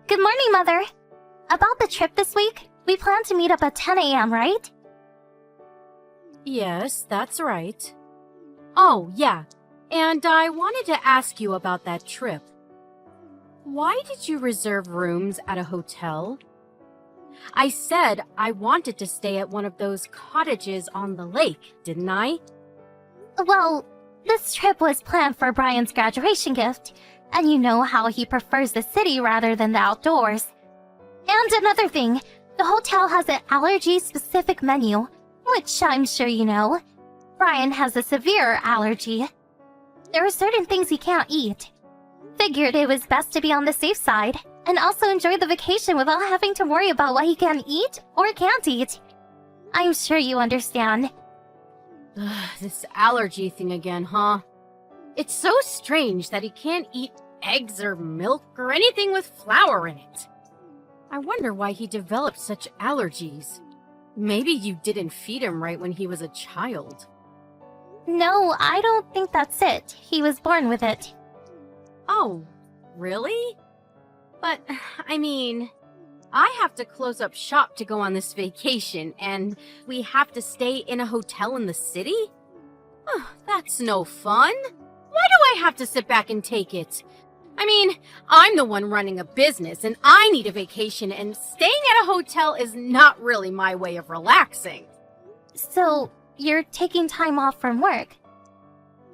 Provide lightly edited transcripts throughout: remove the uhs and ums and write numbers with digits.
Good morning, Mother. About the trip this week, we plan to meet up at 10 a.m., right? Yes, that's right. Oh, yeah. And I wanted to ask you about that trip. Why did you reserve rooms at a hotel? I said I wanted to stay at one of those cottages on the lake, didn't I? Well, this trip was planned for Brian's graduation gift, and you know how he prefers the city rather than the outdoors. And another thing, the hotel has an allergy-specific menu, which I'm sure you know. Brian has a severe allergy. There are certain things he can't eat. Figured it was best to be on the safe side, and also enjoy the vacation without having to worry about what he can eat or can't eat. I'm sure you understand. This allergy thing again, huh? It's so strange that he can't eat eggs or milk or anything with flour in it. I wonder why he developed such allergies. Maybe you didn't feed him right when he was a child. No, I don't think that's it. He was born with it. Oh, really? But, I mean, I have to close up shop to go on this vacation, and we have to stay in a hotel in the city? That's no fun. Why do I have to sit back and take it? I mean, I'm the one running a business, and I need a vacation, and staying at a hotel is not really my way of relaxing. So, you're taking time off from work?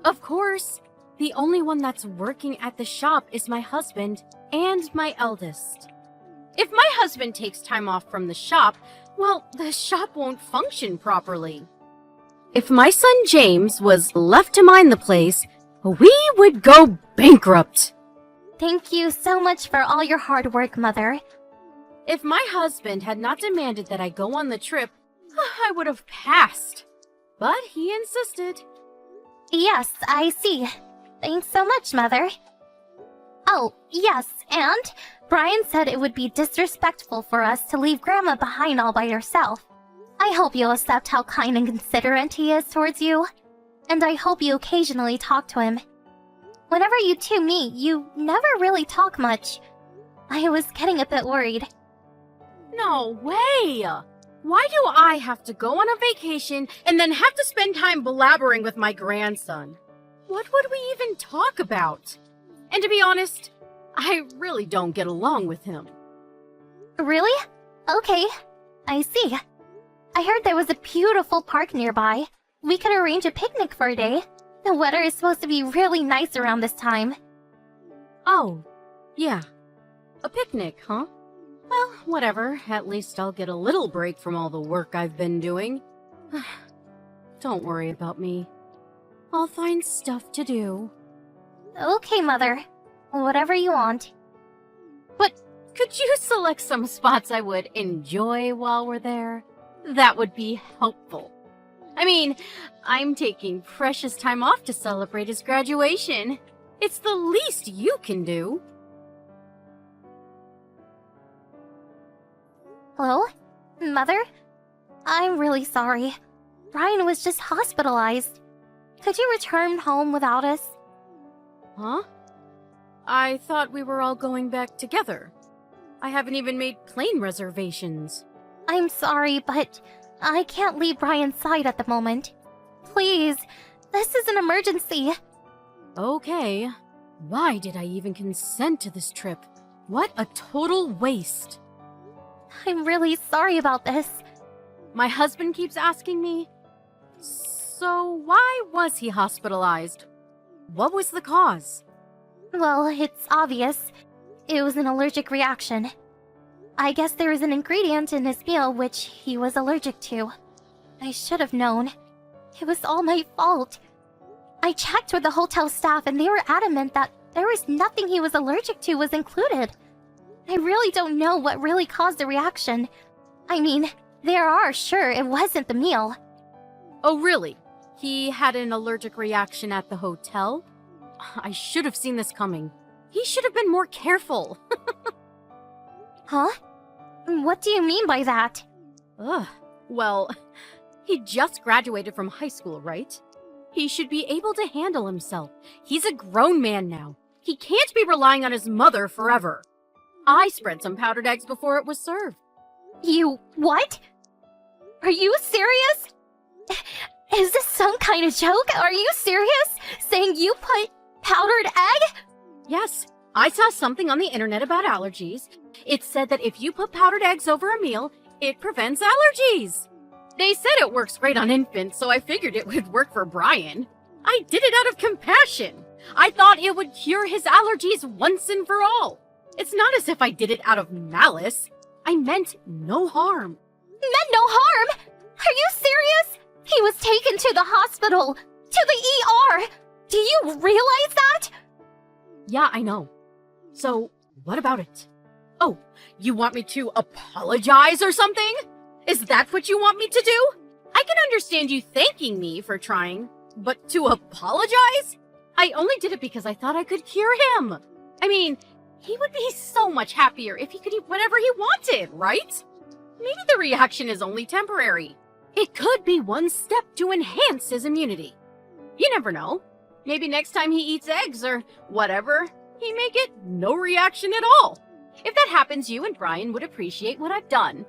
Of course. The only one that's working at the shop is my husband and my eldest. If my husband takes time off from the shop, well, the shop won't function properly. If my son James was left to mind the place, we would go bankrupt. Thank you so much for all your hard work, Mother. If my husband had not demanded that I go on the trip, I would have passed. But he insisted. Yes, I see. Thanks so much, Mother. Oh, yes, and Brian said it would be disrespectful for us to leave Grandma behind all by herself. I hope you'll accept how kind and considerate he is towards you. And I hope you occasionally talk to him. Whenever you two meet, you never really talk much. I was getting a bit worried. No way! Why do I have to go on a vacation and then have to spend time blabbering with my grandson? What would we even talk about? And to be honest, I really don't get along with him. Really? Okay, I see. I heard there was a beautiful park nearby. We could arrange a picnic for a day. The weather is supposed to be really nice around this time. Oh, yeah. A picnic, huh? Well, whatever. At least I'll get a little break from all the work I've been doing. Don't worry about me. I'll find stuff to do. Okay, Mother. Whatever you want. But could you select some spots I would enjoy while we're there? That would be helpful. I mean, I'm taking precious time off to celebrate his graduation. It's the least you can do. Hello? Mother? I'm really sorry. Brian was just hospitalized. Could you return home without us? Huh? I thought we were all going back together. I haven't even made plane reservations. I'm sorry, but I can't leave Brian's side at the moment. Please, this is an emergency. Okay. Why did I even consent to this trip? What a total waste. I'm really sorry about this. My husband keeps asking me, so why was he hospitalized? What was the cause? Well, it's obvious. It was an allergic reaction. I guess there was an ingredient in his meal which he was allergic to. I should have known. It was all my fault. I checked with the hotel staff and they were adamant that there was nothing he was allergic to was included. I really don't know what really caused the reaction. I mean, sure it wasn't the meal. Oh, really? He had an allergic reaction at the hotel? I should have seen this coming. He should have been more careful. Huh? What do you mean by that? Well, he just graduated from high school, right? He should be able to handle himself. He's a grown man now. He can't be relying on his mother forever. I spread some powdered eggs before it was served. You what? Are you serious? Is this some kind of joke? Are you serious? Saying you put powdered egg? Yes, I saw something on the internet about allergies. It said that if you put powdered eggs over a meal, it prevents allergies. They said it works great on infants, so I figured it would work for Brian. I did it out of compassion. I thought it would cure his allergies once and for all. It's not as if I did it out of malice. I meant no harm. Meant no harm? Are you serious? He was taken to the hospital, to the ER. Do you realize that? Yeah, I know. So, what about it? Oh, you want me to apologize or something? Is that what you want me to do? I can understand you thanking me for trying, but to apologize? I only did it because I thought I could cure him. I mean, he would be so much happier if he could eat whatever he wanted, right? Maybe the reaction is only temporary. It could be one step to enhance his immunity. You never know. Maybe next time he eats eggs or whatever, he may get no reaction at all. If that happens, you and Brian would appreciate what I've done.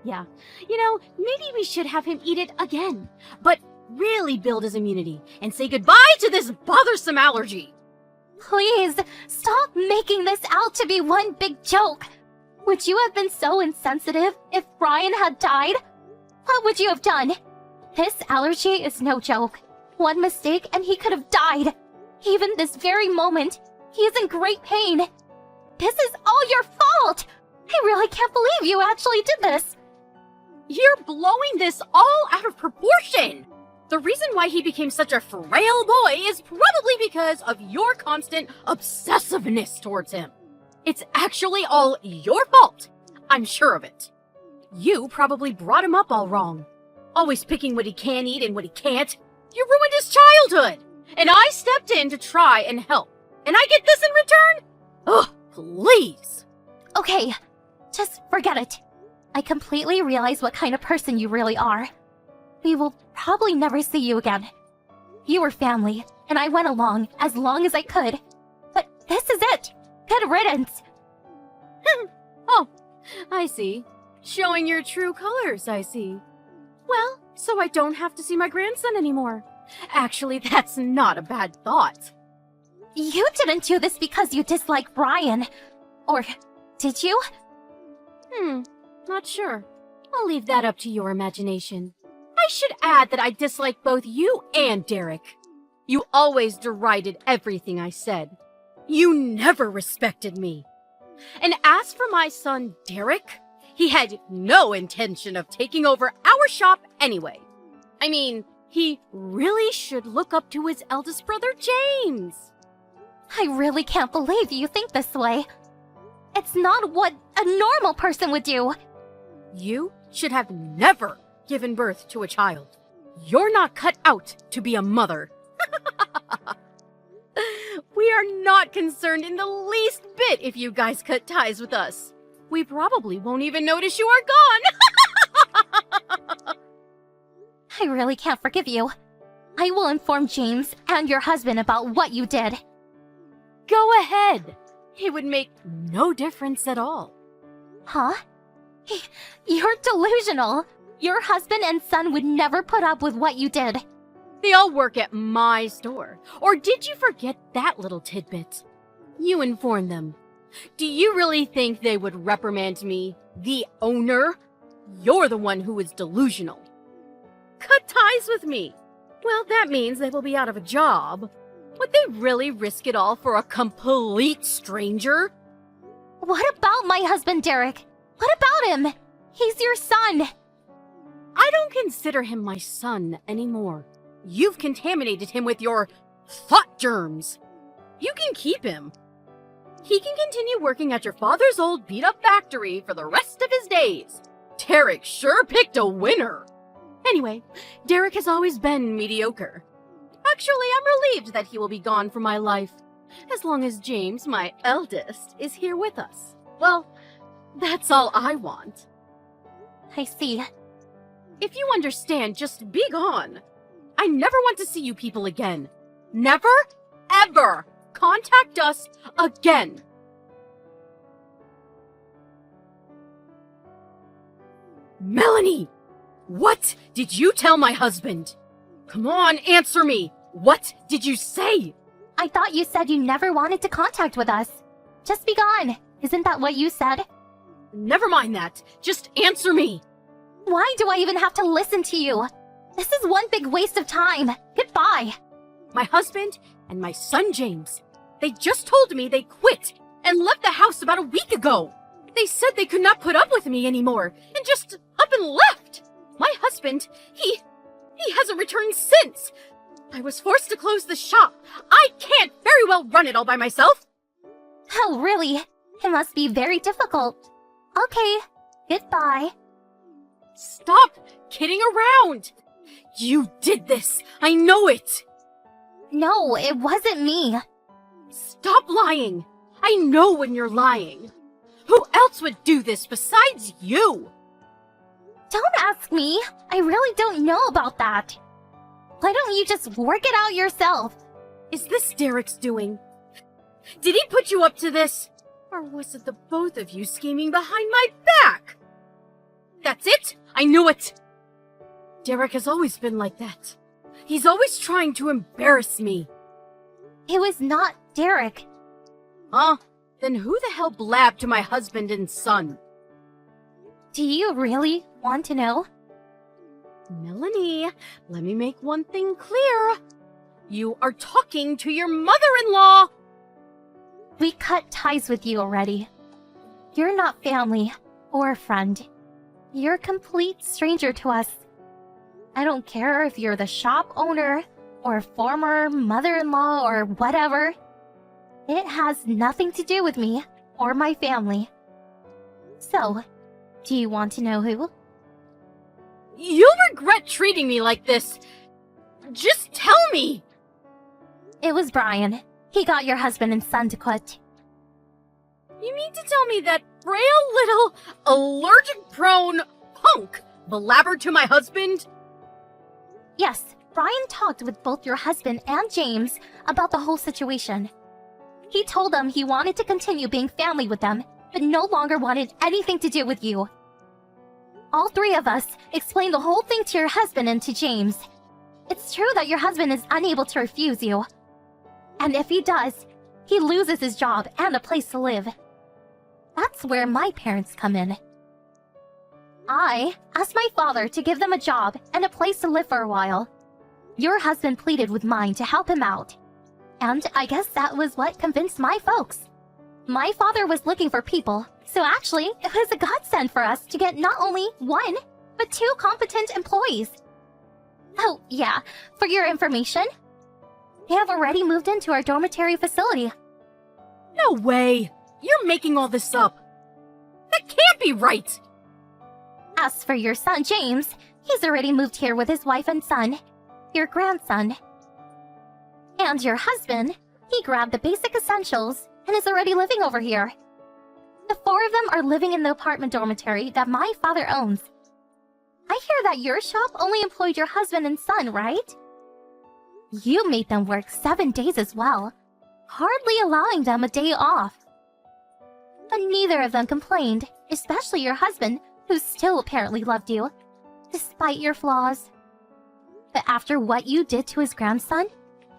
Yeah. You know, maybe we should have him eat it again, but really build his immunity and say goodbye to this bothersome allergy. Please, stop making this out to be one big joke. Would you have been so insensitive if Brian had died? What would you have done? This allergy is no joke. One mistake and he could have died. Even this very moment, he is in great pain. This is all your fault! I really can't believe you actually did this. You're blowing this all out of proportion. The reason why he became such a frail boy is probably because of your constant obsessiveness towards him. It's actually all your fault. I'm sure of it. You probably brought him up all wrong. Always picking what he can eat and what he can't. You ruined his childhood. And I stepped in to try and help. And I get this in return? Ugh, please. Okay, just forget it. I completely realize what kind of person you really are. We will probably never see you again. You were family, and I went along as long as I could. But this is it. Good riddance. Oh, I see. Showing your true colors, I see. Well, so I don't have to see my grandson anymore. Actually, that's not a bad thought. You didn't do this because you dislike Brian. Or did you? Not sure. I'll leave that up to your imagination. I should add that I dislike both you and Derek. You always derided everything I said. You never respected me. And as for my son, Derek, he had no intention of taking over our shop anyway. I mean, he really should look up to his eldest brother, James. I really can't believe you think this way. It's not what a normal person would do. You should have never given birth to a child. You're not cut out to be a mother. We are not concerned in the least bit if you guys cut ties with us. We probably won't even notice you are gone. I really can't forgive you. I will inform James and your husband about what you did. Go ahead. It would make no difference at all. Huh? You're delusional. Your husband and son would never put up with what you did. They all work at my store. Or did you forget that little tidbit? You informed them. Do you really think they would reprimand me, the owner? You're the one who is delusional. Cut ties with me. Well, that means they will be out of a job. Would they really risk it all for a complete stranger? What about my husband, Derek? What about him? He's your son. I don't consider him my son anymore. You've contaminated him with your thought germs. You can keep him. He can continue working at your father's old beat-up factory for the rest of his days. Derek sure picked a winner. Anyway, Derek has always been mediocre. Actually, I'm relieved that he will be gone from my life, as long as James, my eldest, is here with us. Well, that's all I want. I see. If you understand, just be gone. I never want to see you people again. Never, ever contact us again. Melanie! What did you tell my husband? Come on, answer me! What did you say? I thought you said you never wanted to contact with us. Just be gone. Isn't that what you said? Never mind that. Just answer me. Why do I even have to listen to you? This is one big waste of time. Goodbye. My husband and my son James, they just told me they quit and left the house about a week ago. They said they could not put up with me anymore and just up and left. My husband, he hasn't returned since. I was forced to close the shop. I can't very well run it all by myself. Oh, really? It must be very difficult. Okay, goodbye. Stop kidding around. You did this. I know it. No, it wasn't me. Stop lying. I know when you're lying. Who else would do this besides you? Don't ask me. I really don't know about that. Why don't you just work it out yourself? Is this Derek's doing? Did he put you up to this? Or was it the both of you scheming behind my back? That's it! I knew it! Derek has always been like that. He's always trying to embarrass me. It was not Derek. Huh? Then who the hell blabbed to my husband and son? Do you really want to know? Melanie, let me make one thing clear. You are talking to your mother-in-law! We cut ties with you already. You're not family or a friend. You're a complete stranger to us. I don't care if you're the shop owner or former mother-in-law or whatever. It has nothing to do with me or my family. So, do you want to know who? You'll regret treating me like this. Just tell me! It was Brian. He got your husband and son to quit. You mean to tell me that frail little allergic-prone punk blabbered to my husband? Yes, Brian talked with both your husband and James about the whole situation. He told them he wanted to continue being family with them, but no longer wanted anything to do with you. All three of us explained the whole thing to your husband and to James. It's true that your husband is unable to refuse you. And if he does, he loses his job and a place to live. That's where my parents come in. I asked my father to give them a job and a place to live for a while. Your husband pleaded with mine to help him out. And I guess that was what convinced my folks. My father was looking for people, so actually, it was a godsend for us to get not only one, but two competent employees. Oh, yeah, for your information, they have already moved into our dormitory facility. No way! You're making all this up. That can't be right! As for your son, James, he's already moved here with his wife and son, your grandson. And your husband, he grabbed the basic essentials and is already living over here. The four of them are living in the apartment dormitory that my father owns. I hear that your shop only employed your husband and son, right? You made them work 7 days as well, hardly allowing them a day off. But neither of them complained, especially your husband, who still apparently loved you, despite your flaws. But after what you did to his grandson,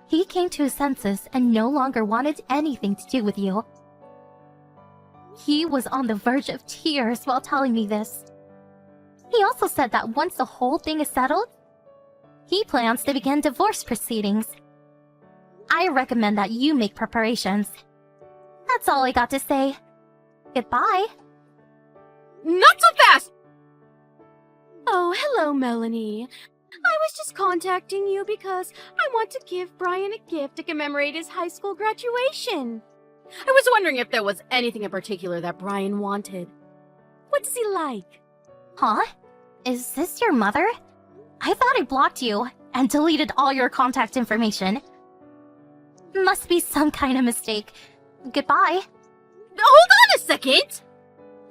he came to his senses and no longer wanted anything to do with you. He was on the verge of tears while telling me this. He also said that once the whole thing is settled, he plans to begin divorce proceedings. I recommend that you make preparations. That's all I got to say. Goodbye. Not so fast! Oh, hello, Melanie. I was just contacting you because I want to give Brian a gift to commemorate his high school graduation. I was wondering if there was anything in particular that Brian wanted. What does he like? Huh? Is this your mother? I thought I blocked you and deleted all your contact information. Must be some kind of mistake. Goodbye. Hold on a second!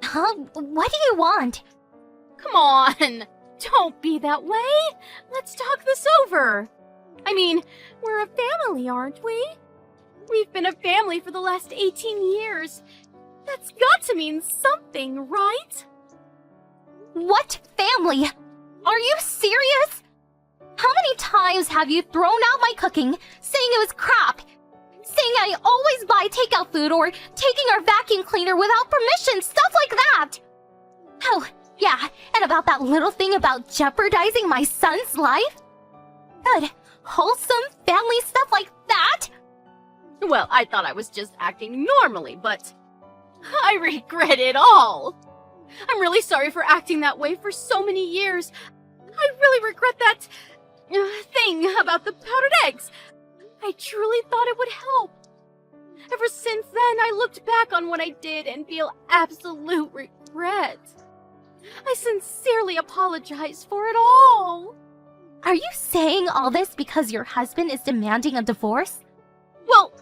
Huh? What do you want? Come on! Don't be that way! Let's talk this over! I mean, we're a family, aren't we? We've been a family for the last 18 years. That's got to mean something, right? What family? Are you serious? How many times have you thrown out my cooking, saying it was crap? Saying I always buy takeout food or taking our vacuum cleaner without permission, stuff like that. Oh, yeah, and about that little thing about jeopardizing my son's life? Good, wholesome family stuff like that? Well, I thought I was just acting normally, but I regret it all. I'm really sorry for acting that way for so many years. I really regret that thing about the powdered eggs. I truly thought it would help. Ever since then, I looked back on what I did and feel absolute regret. I sincerely apologize for it all. Are you saying all this because your husband is demanding a divorce? Well,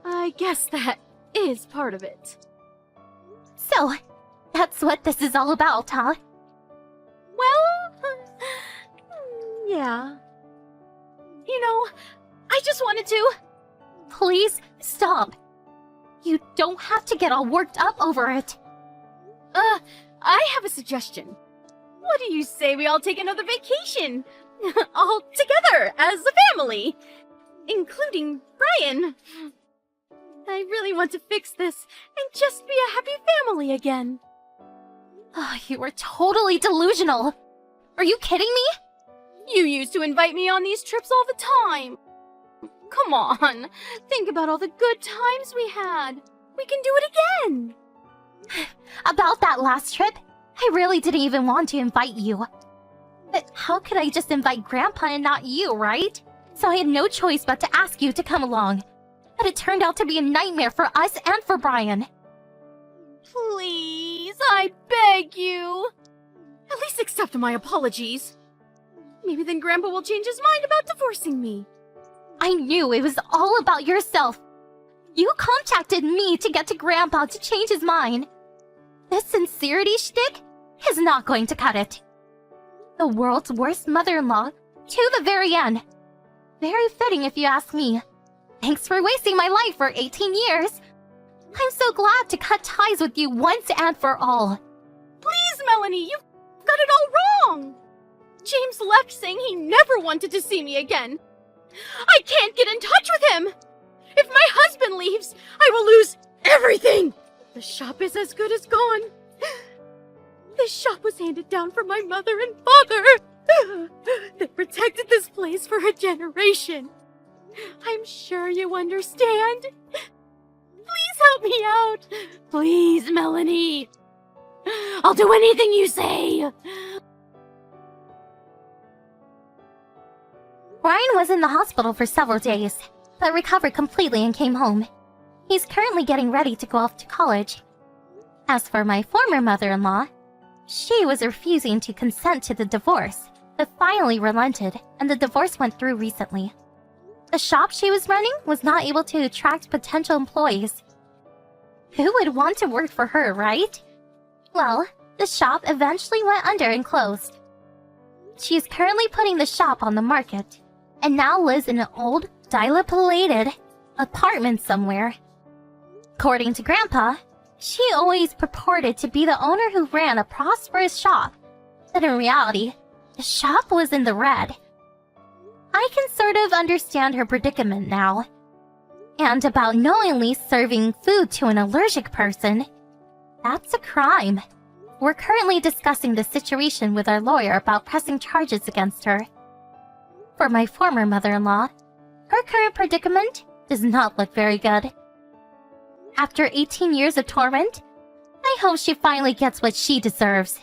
I guess that is part of it. So, that's what this is all about, huh? Well, yeah. You know, I just wanted to... Please stop. You don't have to get all worked up over it. I have a suggestion. What do you say we all take another vacation? All together, as a family. Including Brian. I really want to fix this and just be a happy family again. Oh, you are totally delusional. Are you kidding me? You used to invite me on these trips all the time. Come on, think about all the good times we had. We can do it again. About that last trip, I really didn't even want to invite you. But how could I just invite Grandpa and not you, right? So I had no choice but to ask you to come along. But it turned out to be a nightmare for us and for Brian. Please, I beg you. At least accept my apologies. Maybe then Grandpa will change his mind about divorcing me. I knew it was all about yourself. You contacted me to get to Grandpa to change his mind. This sincerity shtick is not going to cut it. The world's worst mother-in-law to the very end. Very fitting if you ask me. Thanks for wasting my life for 18 years. I'm so glad to cut ties with you once and for all. Please, Melanie, you've got it all wrong. James left saying he never wanted to see me again. I can't get in touch with him. If my husband leaves, I will lose everything. The shop is as good as gone. This shop was handed down from my mother and father. They protected this place for a generation. I'm sure you understand. Please help me out. Please, Melanie. I'll do anything you say. Brian was in the hospital for several days, but recovered completely and came home. He's currently getting ready to go off to college. As for my former mother-in-law, she was refusing to consent to the divorce, but finally relented, and the divorce went through recently. The shop she was running was not able to attract potential employees. Who would want to work for her, right? Well, the shop eventually went under and closed. She is currently putting the shop on the market, and now lives in an old, dilapidated apartment somewhere. According to Grandpa, she always purported to be the owner who ran a prosperous shop, but in reality, the shop was in the red. I can sort of understand her predicament now. And about knowingly serving food to an allergic person, that's a crime. We're currently discussing the situation with our lawyer about pressing charges against her. For my former mother-in-law, her current predicament does not look very good. After 18 years of torment, I hope she finally gets what she deserves.